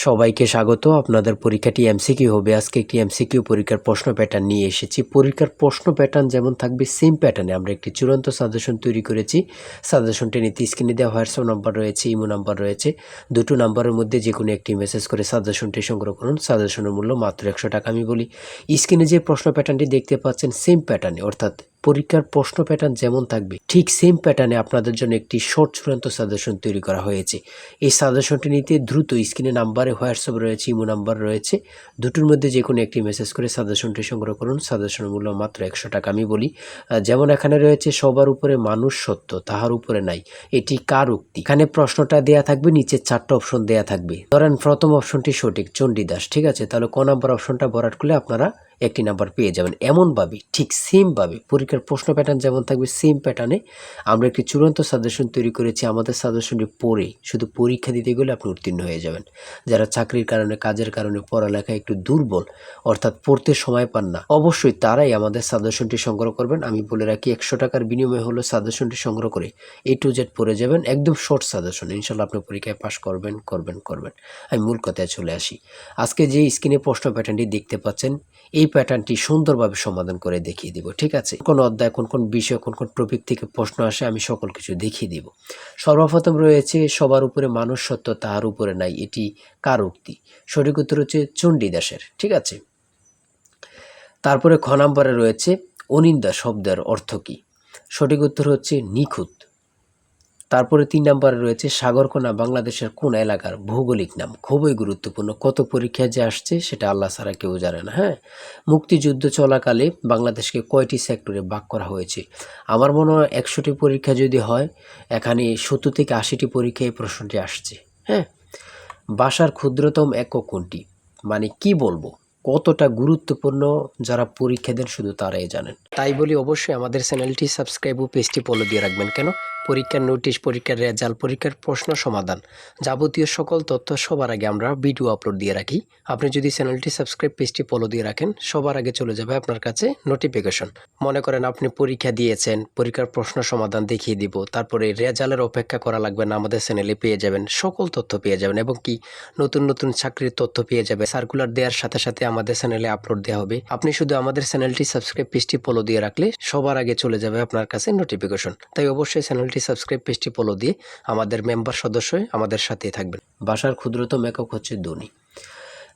সবাইকে স্বাগত। আপনাদের পরীক্ষাটি এমসিকিউ হবে। আজকে একটি এমসিকিউ পরীক্ষার প্রশ্ন প্যাটার্ন নিয়ে এসেছি। পরীক্ষার প্রশ্ন প্যাটার্ন যেমন থাকবে সেম প্যাটার্নে আমরা একটি চূড়ান্ত সাজেশন তৈরি করেছি। সাজেশনটি নিতে স্ক্রিনে দেওয়া হোয়াটসঅ্যাপ নাম্বার রয়েছে, ইমো নাম্বার রয়েছে। দুটো নাম্বারের মধ্যে যে কোনো একটি মেসেজ করে সাজেশনটি সংগ্রহ করুন। সাজেশনের মূল্য মাত্র 100 টাকা। আমি বলি স্ক্রিনে যে প্রশ্ন প্যাটার্নটি দেখতে পাচ্ছেন সেম প্যাটার্নে, অর্থাৎ পরীক্ষার প্রশ্ন প্যাটার্ন যেমন থাকবে ঠিক সেম প্যাটার্নে আপনাদের জন্য একটি শর্ট চূড়ান্ত সাজেশন তৈরি করা হয়েছে। এই সাজেশনটি নিতে দ্রুত স্ক্রিনে নাম্বারে হোয়াটসঅ্যাপ রয়েছে, ইমো নাম্বার রয়েছে, দুটোর মধ্যে যে কোনো একটি মেসেজ করে সাজেশনটি সংগ্রহ করুন। সাজেশনের মূল্য মাত্র 100 টাকা। আমি বলি যেমন এখানে রয়েছে সবার উপরে মানুষ সত্য, তাহার উপরে নাই, এটি কার উক্তি? এখানে প্রশ্নটা দেয়া থাকবে, নিচে 4টা অপশন দেয়া থাকবে। ধরেন প্রথম অপশনটি সঠিক, চণ্ডীদাস, ঠিক আছে, তাহলে ক নাম্বার অপশনটা ভরাট করলে আপনারা একটি নাম্বার পেয়ে যাবেন। এমনভাবে ঠিক সেমভাবে পরীক্ষার প্রশ্ন প্যাটার্ন যেমন থাকবে সেম প্যাটার্নে আমরা একটি চূড়ান্ত সাজেশন তৈরি করেছি। আমাদের সাজেশনটি পড়ে শুধু পরীক্ষা দিতে গেলে আপনি উত্তীর্ণ হয়ে যাবেন। যারা চাকরির কারণে, কাজের কারণে পড়ালেখায় একটু দুর্বল, অর্থাৎ পড়তে সময় পান না, অবশ্যই তারাই আমাদের সাজেশনটি সংগ্রহ করবেন। আমি বলে রাখি 100 টাকার বিনিময়ে হলো সাজেশনটি সংগ্রহ করে A to Z পড়ে যাবেন। একদম শর্ট সাজেশন, ইনশাল্লাহ আপনি পরীক্ষায় পাশ করবেন। আমি মূল কথায় চলে আসি। আজকে যে স্ক্রিনে প্রশ্ন প্যাটার্নটি দেখতে পাচ্ছেন এই প্যাটার্নটি সুন্দরভাবে সমাধান করে দেখিয়ে দিব, ঠিক আছে? কোন অধ্যায়, কোন বিষয়, কোন টপিক থেকে প্রশ্ন আসে আমি সকল কিছু দেখিয়ে দিব। সর্বপ্রথম রয়েছে সবার উপরে মানুষ সত্য, তাহার উপরে নাই, এটি কার উক্তি? সঠিক উত্তর হচ্ছে চণ্ডীদাসের, ঠিক আছে। তারপরে খ নম্বরে রয়েছে অনিন্দা শব্দের অর্থ কী? সঠিক উত্তর হচ্ছে নিখুঁত। তারপরে 3 নম্বরে রয়েছে সাগরকোনা বাংলাদেশের কোন এলাকার ভৌগোলিক নাম? খুবই গুরুত্বপূর্ণ, কত পরীক্ষায় যে আসছে সেটা আল্লাহ ছাড়া কেউ জানে না। হ্যাঁ, মুক্তিযুদ্ধ চলাকালে বাংলাদেশকে কয়টি সেক্টরে ভাগ করা হয়েছে? আমার মনে হয় 100টি পরীক্ষা যদি হয় এখানে 70 থেকে 80টি পরীক্ষায় এই প্রশ্নটি আসছে। হ্যাঁ, ভাষার ক্ষুদ্রতম একক কোনটি? মানে কি বলবো, কতটা গুরুত্বপূর্ণ যারা পরীক্ষা দেন শুধু তারাই জানেন। তাই বলি অবশ্যই আমাদের চ্যানেলটি সাবস্ক্রাইব ও পেজটি ফলো দিয়ে রাখবেন। কেন? পরীক্ষার নোটিশ, পরীক্ষার রেজাল্ট, পরীক্ষার প্রশ্ন সমাধান, যাবতীয় সকল তথ্য সবার আগে আমরা ভিডিও আপলোড দিয়ে রাখি। আপনি যদি চ্যানেলটি সাবস্ক্রাইব, পেজটি ফলো দিয়ে রাখেন, সবার আগে চলে যাবে আপনার কাছে নোটিফিকেশন। মনে করেন আপনি পরীক্ষা দিয়েছেন, পরীক্ষার প্রশ্ন সমাধান দেখিয়ে দিব, তারপরে রেজাল্টের অপেক্ষা করা লাগবে না, আমাদের চ্যানেলে পেয়ে যাবেন, সকল তথ্য পেয়ে যাবেন, এবং কি নতুন নতুন চাকরির তথ্য পেয়ে যাবে। সার্কুলার দেওয়ার সাথে সাথে আমাদের চ্যানেলে আপলোড দেওয়া হবে। আপনি শুধু আমাদের চ্যানেলটি সাবস্ক্রাইব, পেজটি ফলো দিয়ে রাখলে সবার আগে চলে যাবে আপনার কাছে নোটিফিকেশন। তাই অবশ্যই চ্যানেলটি সাবস্ক্রাইব, পেজটি ফলো দিয়ে আমাদের মেম্বার সদস্য হয়ে আমাদের সাথেই থাকবেন। ভাষার ক্ষুদ্রতম একক হচ্ছে ধ্বনি।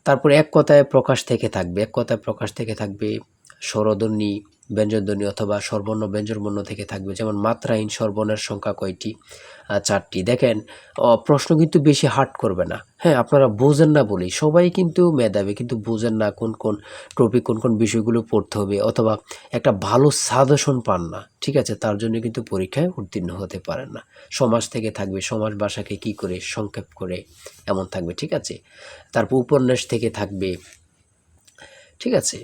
তারপর এক কথায় প্রকাশ থেকে থাকবে, এক কথায় প্রকাশ থেকে থাকবে স্বরধ্বনি, ব্যঞ্জনধ্বনি অথবা স্বরবর্ণ ব্যঞ্জনবর্ণ থেকে থাকবে। যেমন মাত্রাহীন স্বরবর্ণের সংখ্যা কয়টি? 4টি। দেখেন প্রশ্ন কিন্তু বেশি হার্ড করবে না। হ্যাঁ, আপনারা বোঝেন না বলেই সবাই কিন্তু মেধাবী, কিন্তু বোঝেন না কোন টপিক, কোন বিষয়গুলো পড়তে হবে, অথবা একটা ভালো সাজেশন পান না, ঠিক আছে, তার জন্য কিন্তু পরীক্ষায় উত্তীর্ণ হতে পারেন না। সমাজ থেকে থাকবে, সমাজ ভাষাকে কি করে সংক্ষেপ করে, এমন থাকবে, ঠিক আছে। তারপর উপন্যাস থেকে থাকবে, ঠিক আছে,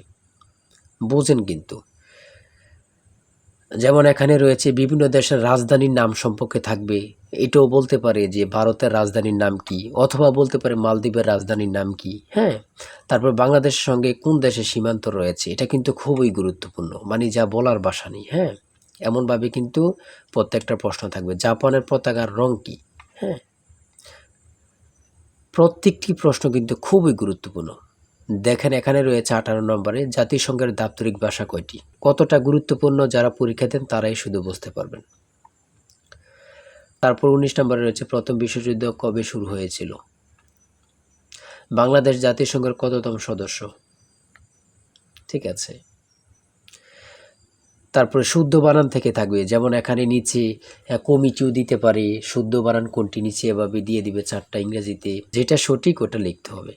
বোঝেন কিন্তু। যেমন এখানে রয়েছে বিভিন্ন দেশের রাজধানীর নাম সম্পর্কে থাকবে, এটাও বলতে পারে যে ভারতের রাজধানীর নাম কি, অথবা বলতে পারে মালদ্বীপের রাজধানীর নাম কি। হ্যাঁ, তারপর বাংলাদেশের সঙ্গে কোন দেশের সীমান্ত রয়েছে, এটা কিন্তু খুবই গুরুত্বপূর্ণ, মানে যা বলার ভাষা নেই। হ্যাঁ, এমনভাবে কিন্তু প্রত্যেকটা প্রশ্ন থাকবে। জাপানের পতাকার রং কি? হ্যাঁ, প্রত্যেকটি প্রশ্ন কিন্তু খুবই গুরুত্বপূর্ণ। দেখেন এখানে রয়েছে 18 নম্বরে জাতিসংঘের দাপ্তরিক ভাষা কয়টি? কতটা গুরুত্বপূর্ণ যারা পরীক্ষা দেন তারাই শুধু বুঝতে পারবেন। তারপর 19 নম্বরে রয়েছে প্রথম বিশ্বযুদ্ধ কবে শুরু হয়েছিল? বাংলাদেশ জাতিসংঘের কততম সদস্য? ঠিক আছে। তারপরে শুদ্ধ বানান থেকে থাকবে, যেমন এখানে নিচে কমিটিও দিতে পারে, শুদ্ধ বানান কোনটি নিচে এভাবে দিয়ে দিবে 4টা ইংরেজিতে, যেটা সঠিক ওটা লিখতে হবে।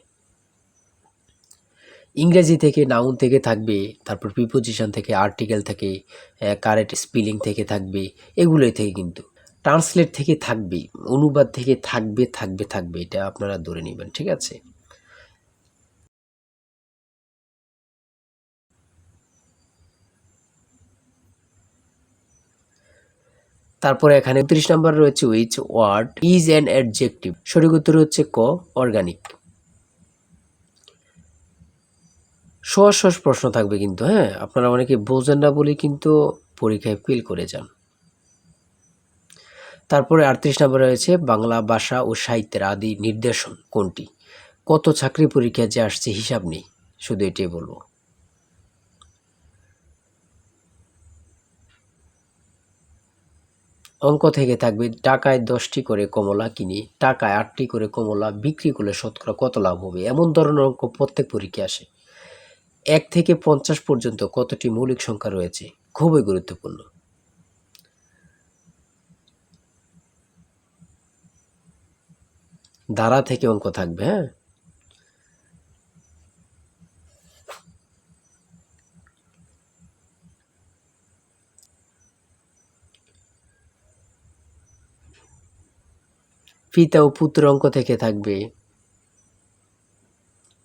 ইংরেজি থেকে নাউন থেকে থাকবে, তারপর প্রিপোজিশন থেকে, আর্টিকেল থেকে, কারেক্ট স্পেলিং থেকে থাকবে, এগুলোই থেকে কিন্তু ট্রান্সলেট থেকে থাকবে, অনুবাদ থেকে থাকবে, এটা আপনারা ধরে নেবেন, ঠিক আছে। তারপরে এখানে 30 নম্বর রয়েছে which word is an adjective? সঠিক উত্তর হচ্ছে ক, অর্গানিক। সহজ সহজ প্রশ্ন থাকবে কিন্তু, হ্যাঁ, আপনারা অনেকে বোঝেন না বলে কিন্তু পরীক্ষায় ফেল করে যান। তারপরে 38 নম্বরে রয়েছে বাংলা ভাষা ও সাহিত্যের আদি নির্দেশন কোনটি? কত চাকরি পরীক্ষা যে আসছে হিসাব নেই, শুধু এটাই বলবো। অঙ্ক থেকে থাকবে টাকায় 10টি করে কমলা কিনি, টাকায় 8টি করে কমলা বিক্রি করলে শতকরা কত লাভ হবে, এমন ধরনের অঙ্ক প্রত্যেক পরীক্ষায় আসে। 1 থেকে 50 পর্যন্ত কতটি মৌলিক সংখ্যা রয়েছে, খুবই গুরুত্বপূর্ণ। ধারা থেকে অঙ্ক থাকবে, হ্যাঁ। পিতা ও পুত্র অঙ্ক থেকে থাকবে,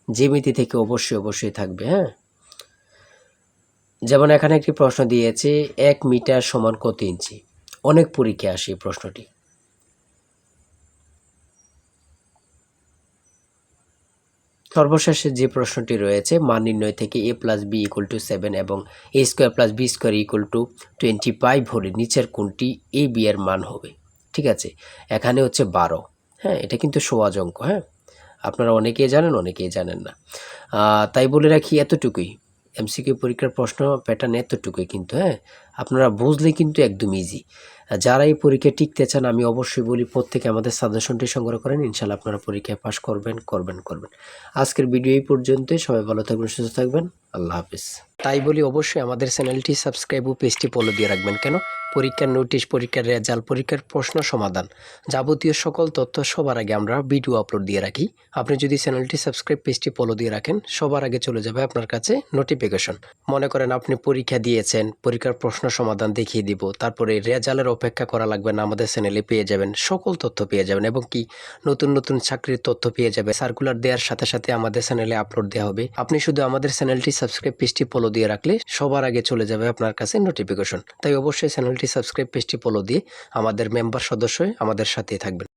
জ্যামিতি থেকে অবশ্যই থাকবে, হ্যাঁ। যেমন এখানে একটি প্রশ্ন দিয়েছে 1 মিটার সমান কত ইঞ্চি, অনেক পরীক্ষায় আসে এই প্রশ্নটি। সর্বশেষে যে প্রশ্নটি রয়েছে মান নির্ণয় থেকে a + b = 7 এবং a² + b² = 25 হলে নিচের কোনটি a b এর মান হবে। ঠিক আছে, এখানে হচ্ছে 12, হ্যাঁ। এটা কিন্তু সহজ অঙ্ক, হ্যাঁ। আপনারা অনেকেই জানেন, অনেকেই জানেন না। তাই বলে রাখি এতটুকুই, এমসিকিউ পরীক্ষার প্রশ্ন প্যাটার্ন এতটুকুই কিন্তু, হ্যাঁ। আপনারা বুঝলে কিন্তু একদম ইজি। যারা এই পরীক্ষায় টিকতে চান আমি অবশ্যই বলি প্রত্যেকে আমাদের সাজেশনটি সংগ্রহ করেন, ইনশাল্লাহ আপনারা পরীক্ষায় পাশ করবেন। আজকের ভিডিও এই পর্যন্তই। সবাই ভালো থাকবেন, সুস্থ থাকবেন। আল্লাহ হাফিজ। তাই বলি অবশ্যই আমাদের চ্যানেলটি সাবস্ক্রাইব ও পেজটি ফলো দিয়ে রাখবেন। কেন? পরীক্ষার নোটিশ, পরীক্ষার রেজাল্ট, পরীক্ষার প্রশ্ন সমাধান, যাবতীয় সকল তথ্য সবার আগে আমরা ভিডিও আপলোড দিয়ে রাখি। আপনি যদি চ্যানেলটি সাবস্ক্রাইব, পেজটি ফলো দিয়ে রাখেন, সবার আগে চলে যাবে আপনার কাছে নোটিফিকেশন। মনে করেন আপনি পরীক্ষা দিয়েছেন, পরীক্ষার প্রশ্ন সমাধান দেখিয়ে দিব, তারপরে রেজাল্টের অপেক্ষা করা লাগবে না, আমাদের চ্যানেলে পেয়ে যাবেন, সকল তথ্য পেয়ে যাবেন এবং কি নতুন চাকরির তথ্য পেয়ে যাবে। সার্কুলার দেওয়ার সাথে সাথে আমাদের চ্যানেলে আপলোড দেওয়া হবে। আপনি শুধু আমাদের চ্যানেলটি সাবস্ক্রাইব, পেজটি ফলো দিয়ে রাখলে সবার আগে চলে যাবে আপনার কাছে নোটিফিকেশন। তাই অবশ্যই চ্যানেলটি সাবস্ক্রাইব, পেজটি ফলো দিয়ে আমাদের মেম্বার সদস্য হয়ে আমাদের সাথেই থাকবেন।